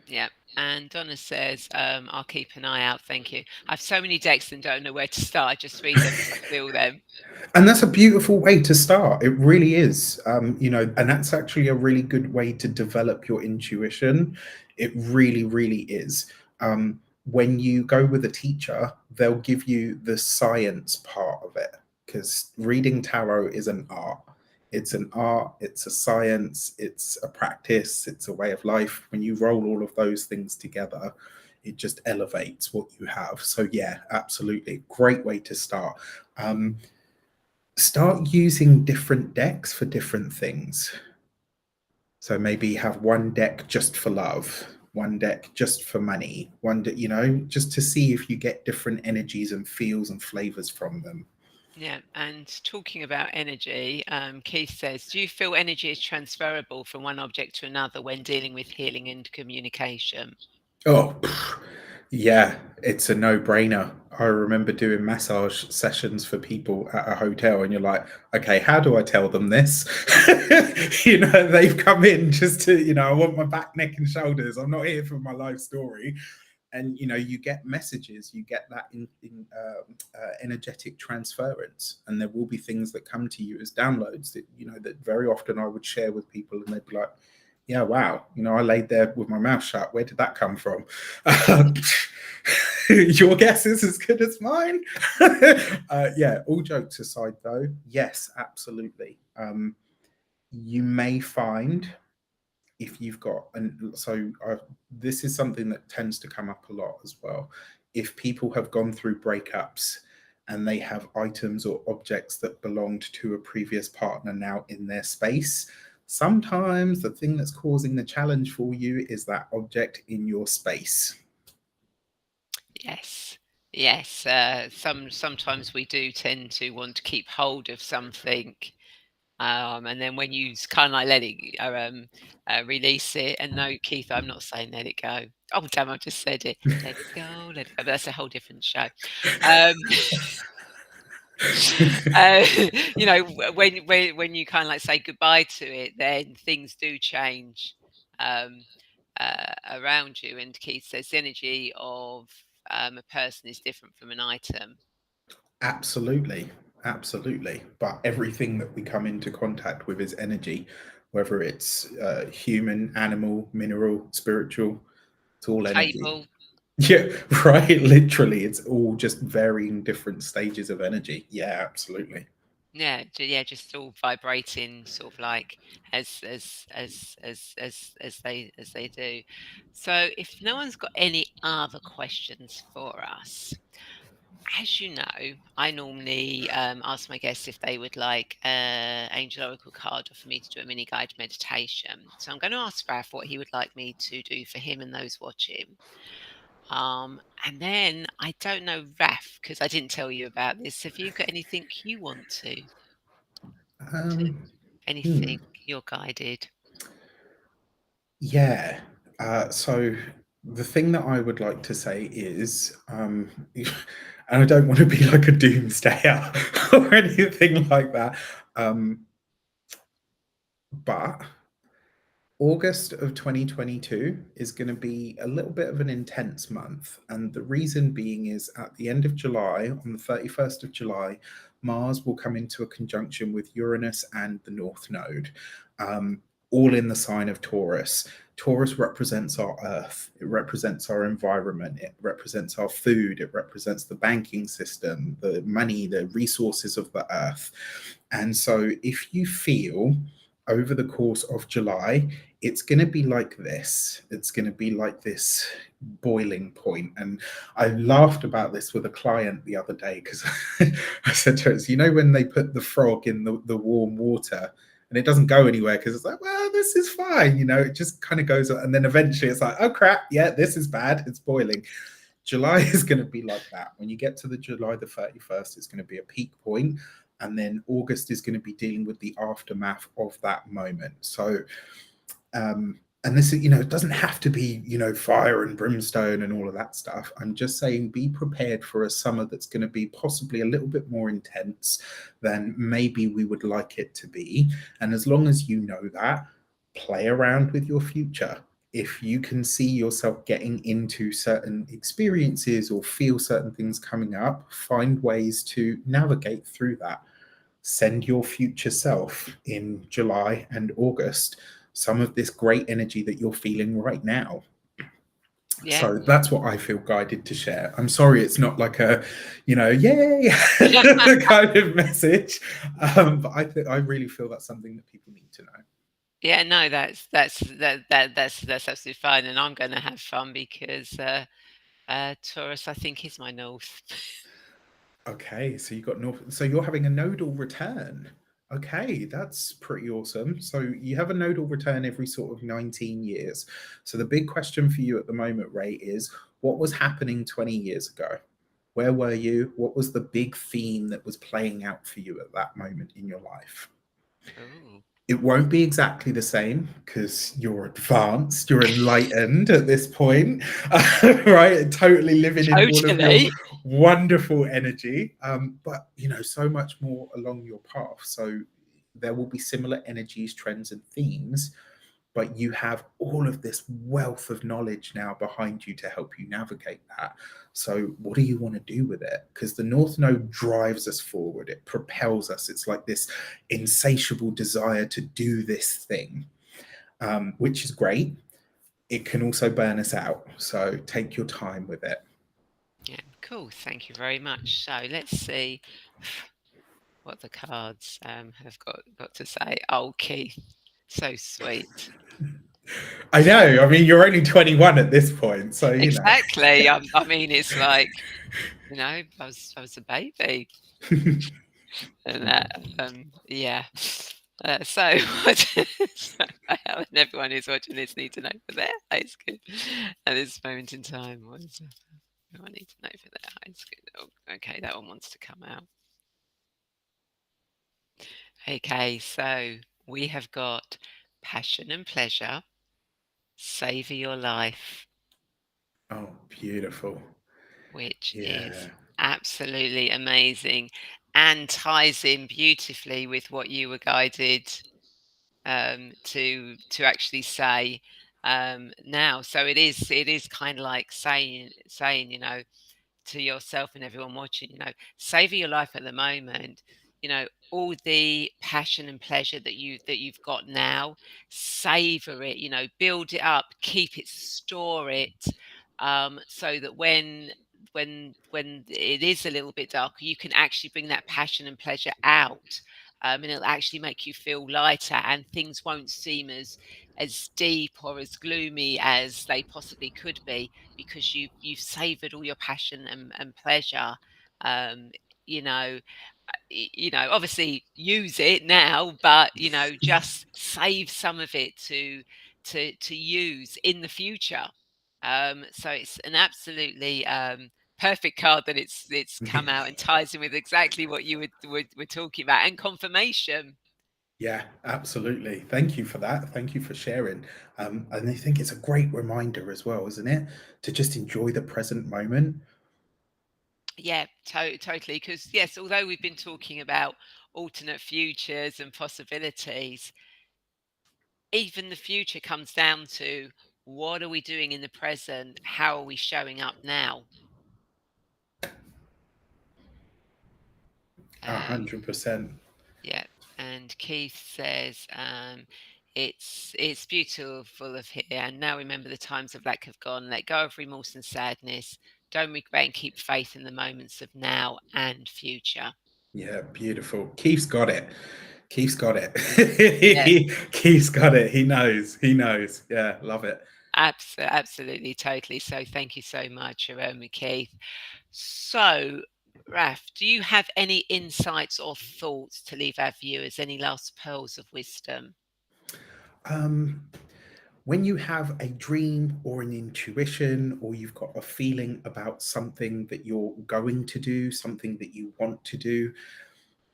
Yeah. And Donna says, I'll keep an eye out. Thank you. I have so many decks and don't know where to start. I just read them as I feel them. And that's a beautiful way to start. It really is. And that's actually a really good way to develop your intuition. It really, really is. When you go with a teacher, they'll give you the science part of it, because reading tarot is an art. It's an art, it's a science, it's a practice, it's a way of life. When you roll all of those things together, it just elevates what you have. So, yeah, absolutely. Great way to start. Start using different decks for different things. So maybe have one deck just for love, one deck just for money, one deck, just to see if you get different energies and feels and flavors from them. Yeah. And talking about energy, Keith says, do you feel energy is transferable from one object to another when dealing with healing and communication? Oh, yeah, it's a no-brainer. I remember doing massage sessions for people at a hotel, and you're like, okay, how do I tell them this? They've come in just to, I want my back, neck, and shoulders. I'm not here for my life story. And you get messages, you get that energetic transference, and there will be things that come to you as downloads that very often I would share with people, and they'd be like, yeah, wow, I laid there with my mouth shut. Where did that come from? Your guess is as good as mine. Yeah, all jokes aside, though, yes, absolutely. You may find, if you've got, this is something that tends to come up a lot as well. If people have gone through breakups and they have items or objects that belonged to a previous partner now in their space, sometimes the thing that's causing the challenge for you is that object in your space. Yes. Yes. Sometimes we do tend to want to keep hold of something. And then when you kind of like let it release it, and no, Keith, I'm not saying let it go. Oh, damn, I just said it. Let it go, let it go. But that's a whole different show. Um, uh, when you kind of like say goodbye to it, then things do change um, around you. And Keith says the energy of a person is different from an item. Absolutely, absolutely. But everything that we come into contact with is energy, whether it's human, animal, mineral, spiritual, it's all energy. Table. Yeah, right. Literally, it's all just varying different stages of energy. Yeah, absolutely. Yeah, just all vibrating, sort of like as they do. So, if no one's got any other questions for us, as you know, I normally ask my guests if they would like angel oracle card, or for me to do a mini guided meditation. So I'm going to ask Raf what he would like me to do for him and those watching. And then I don't know, Raf, because I didn't tell you about this. Have you got anything you want to Um, hmm. anything you're guided? Yeah. So the thing that I would like to say is, and I don't want to be like a doomsdayer or anything like that, but August of 2022 is going to be a little bit of an intense month. And the reason being is at the end of July, on the 31st of July, Mars will come into a conjunction with Uranus and the North Node, all in the sign of Taurus. Taurus represents our earth, it represents our environment, it represents our food, it represents the banking system, the money, the resources of the earth. And so if you feel over the course of July, it's going to be like this. It's going to be like this boiling point. And I laughed about this with a client the other day because I said to her, you know, when they put the frog in the warm water and it doesn't go anywhere because it's like, well, this is fine. You know, it just kind of goes. And then eventually it's like, oh, crap. Yeah, this is bad. It's boiling. July is going to be like that. When you get to the July the 31st, it's going to be a peak point, and then August is going to be dealing with the aftermath of that moment. So and this, you know, it doesn't have to be, you know, fire and brimstone and all of that stuff. I'm just saying be prepared for a summer that's going to be possibly a little bit more intense than maybe we would like it to be. And as long as you know that, play around with your future. If you can see yourself getting into certain experiences or feel certain things coming up, find ways to navigate through that. Send your future self in July and August some of this great energy that you're feeling right now. Yeah. So that's what I feel guided to share. I'm sorry it's not like a, you know, yay kind of message, but I really feel that's something that people need to know. Yeah, no, that's absolutely fine, and I'm going to have fun because Taurus, I think, is my north. Okay, so you got North. So you're having a nodal return. Okay, that's pretty awesome. So you have a nodal return every sort of 19 years. So the big question for you at the moment, Ray, is what was happening 20 years ago? Where were you? What was the big theme that was playing out for you at that moment in your life? Oh, It won't be exactly the same because you're advanced, you're enlightened at this point, right? Totally living in all of your totally. wonderful energy, but you know, so much more along your path. So there will be similar energies, trends, and themes, but you have all of this wealth of knowledge now behind you to help you navigate that. So, what do you want to do with it? Because the North Node drives us forward, it propels us. It's like this insatiable desire to do this thing, which is great. It can also burn us out. So, take your time with it. Yeah, cool. Thank you very much. So let's see what the cards have got to say. Oh, Keith, so sweet. I know. I mean, you're only 21 at this point. So, you know. Exactly. I mean, it's like, you know, I was a baby, and yeah. So, so Raphael and everyone who's watching this need to know for their high school at this moment in time. What is everyone need to know for their high school? Oh, okay, that one wants to come out. Okay, so we have got passion and pleasure, savor your life, Oh, beautiful. which is Yeah. absolutely amazing and ties in beautifully with what you were guided to actually say now. So it is kind of like saying, you know, to yourself and everyone watching, you know, savor your life at the moment. You know, all the passion and pleasure that you've got now, savor it. You know, build it up, keep it, store it, so that when it is a little bit darker, you can actually bring that passion and pleasure out. And it'll actually make you feel lighter, and things won't seem as deep or as gloomy as they possibly could be, because you've savored all your passion and pleasure. um you know, obviously use it now, but just save some of it to use in the future. So it's an absolutely perfect card that it's come out and ties in with exactly what you were talking about, and confirmation. Yeah, absolutely. Thank you for that. Thank you for sharing. And I think it's a great reminder as well, isn't it? To just enjoy the present moment. Yeah, totally. Because yes, although we've been talking about alternate futures and possibilities, even the future comes down to what are we doing in the present? How are we showing up now? 100%. Yeah, and Keith says it's beautiful of here. And now remember the times of lack have gone. Let go of remorse and sadness. Don't regret and keep faith in the moments of now and future. Yeah, beautiful. Keith's got it. Keith's got it. Yeah, Keith's got it. He knows. He knows. Yeah, love it. absolutely, totally. So thank you so much, Keith. So, Raf, do you have any insights or thoughts to leave our viewers? Any last pearls of wisdom? Um, when you have a dream or an intuition, or you've got a feeling about something that you're going to do, something that you want to do,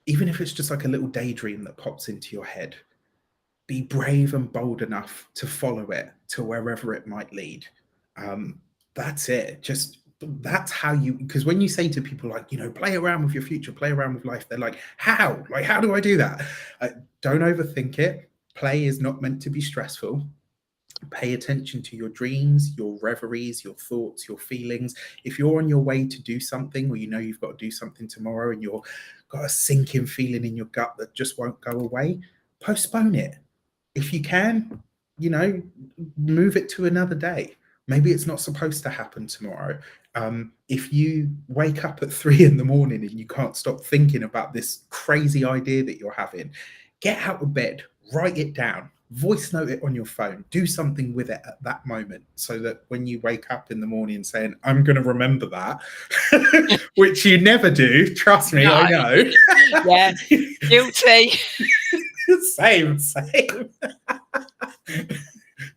even if it's just like a little daydream that pops into your head, be brave and bold enough to follow it to wherever it might lead. Um, that's it. Just that's how you, because when you say to people like, play around with your future, play around with life, they're like, how? Like, how do I do that? Don't overthink it. Play is not meant to be stressful. Pay attention to your dreams, your reveries, your thoughts, your feelings. If you're on your way to do something, or you've got to do something tomorrow and you've got a sinking feeling in your gut that just won't go away, postpone it. If you can, move it to another day. Maybe it's not supposed to happen tomorrow. If you wake up at 3 in the morning and you can't stop thinking about this crazy idea that you're having, get out of bed, write it down, voice note it on your phone, do something with it at that moment, so that when you wake up in the morning saying, I'm going to remember that, which you never do, trust me, No. I know. Yeah, guilty. Same.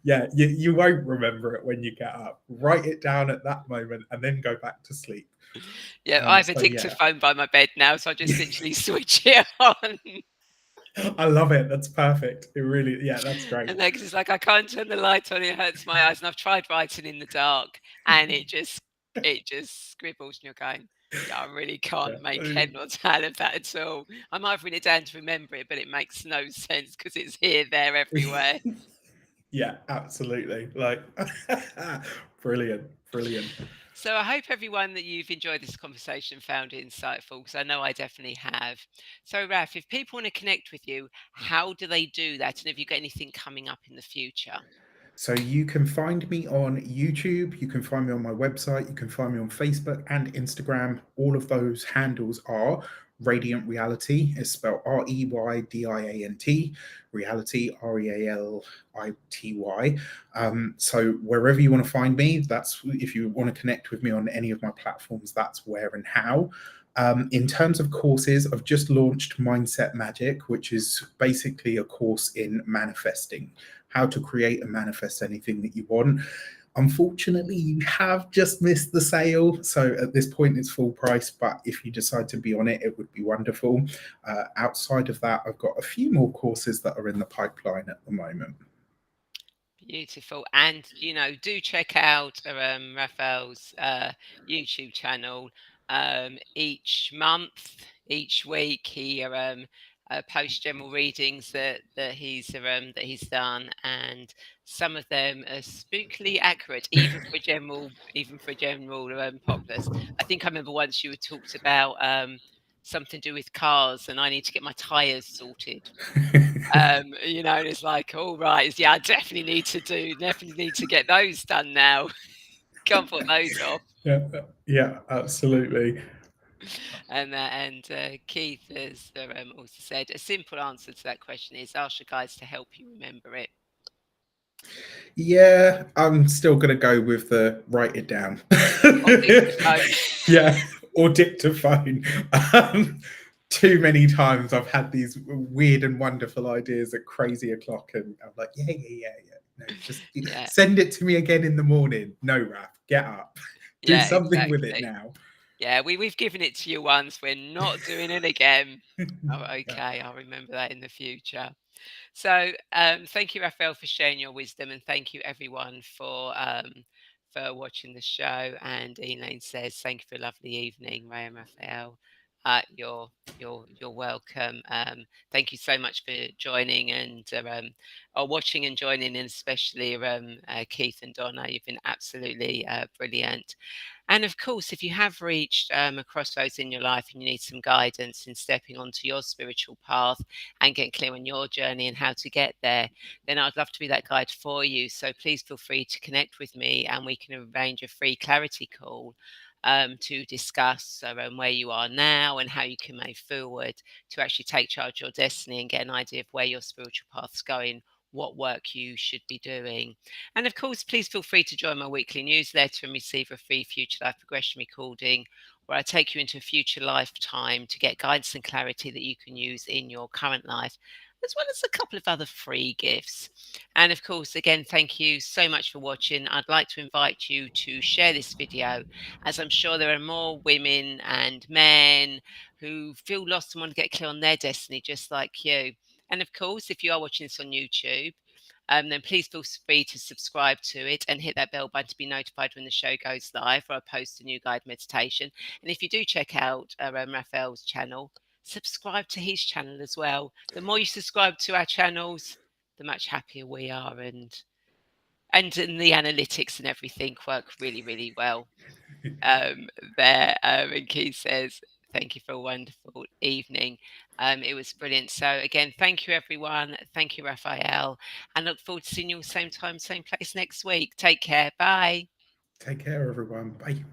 Yeah, you won't remember it when you get up. Write it down at that moment and then go back to sleep. Yeah, I have a So yeah, dictaphone by my bed now, so I just literally switch it on. I love it. That's perfect. It really, yeah, that's great. And then 'cause it's like I can't turn the light on, it hurts my eyes. And I've tried writing in the dark, and it just scribbles, and you're going, yeah, I really can't make Yeah. head or tail of that at all. I might have written it down to remember it, but it makes no sense because it's here, there, everywhere. Yeah, absolutely. Like, brilliant, brilliant. So I hope everyone that you've enjoyed this conversation found it insightful, because I know I definitely have. So Raf, if people want to connect with you, how do they do that? And have you got anything coming up in the future? So you can find me on YouTube, you can find me on my website, you can find me on Facebook and Instagram. All of those handles are Radiant Reality. It's spelled REYDIANT, Reality, REALITY. So wherever you want to find me, that's, if you want to connect with me on any of my platforms, that's where and how. In terms of courses, I've just launched Mindset Magic, which is basically a course in manifesting, how to create and manifest anything that you want. Unfortunately, you have just missed the sale. So at this point, it's full price. But if you decide to be on it, it would be wonderful. Outside of that, I've got a few more courses that are in the pipeline at the moment. Beautiful. And, do check out Raphael's YouTube channel. Each month, each week, he posts general readings that he's done, and some of them are spookily accurate, even for a general populace. I think I remember once you had talked about something to do with cars, and I need to get my tires sorted. And it's like, all right, yeah, I definitely need to get those done now. Can't put those off. Yeah, absolutely. And Keith has also said a simple answer to that question is ask your guides to help you remember it. Yeah, I'm still going to go with the write it down. Or dictaphone. Yeah, or dictaphone. Too many times I've had these weird and wonderful ideas at crazy o'clock, and I'm like, yeah. No, just Yeah, send it to me again in the morning. No, Raph, get up. Do yeah, something with it exactly. now. Yeah, we've given it to you once. We're not doing it again. Oh, Yeah. okay, I'll remember that in the future. So, thank you, Raphael, for sharing your wisdom, and thank you, everyone, for watching the show. And Elaine says, "Thank you for a lovely evening, Ray and Raphael. You're welcome. Thank you so much for joining and or watching and joining, and especially Keith and Donna. You've been absolutely brilliant. And of course, if you have reached a crossroads in your life and you need some guidance in stepping onto your spiritual path and getting clear on your journey and how to get there, then I'd love to be that guide for you. So please feel free to connect with me and we can arrange a free clarity call to discuss where you are now and how you can move forward to actually take charge of your destiny and get an idea of where your spiritual path's going, what work you should be doing. And of course, please feel free to join my weekly newsletter and receive a free future life progression recording where I take you into a future lifetime to get guidance and clarity that you can use in your current life, as well as a couple of other free gifts. And of course, again, thank you so much for watching. I'd like to invite you to share this video, as I'm sure there are more women and men who feel lost and want to get clear on their destiny, just like you. And of course, if you are watching this on YouTube, then please feel free to subscribe to it and hit that bell button to be notified when the show goes live or I post a new guide meditation. And if you do check out Raphael's channel, subscribe to his channel as well. The more you subscribe to our channels, the much happier we are, and the analytics and everything work really, really well um, there. And Keith says, "Thank you for a wonderful evening. It was brilliant." So, again, thank you, everyone. Thank you, Raphael. And look forward to seeing you all same time, same place next week. Take care. Bye. Take care, everyone. Bye.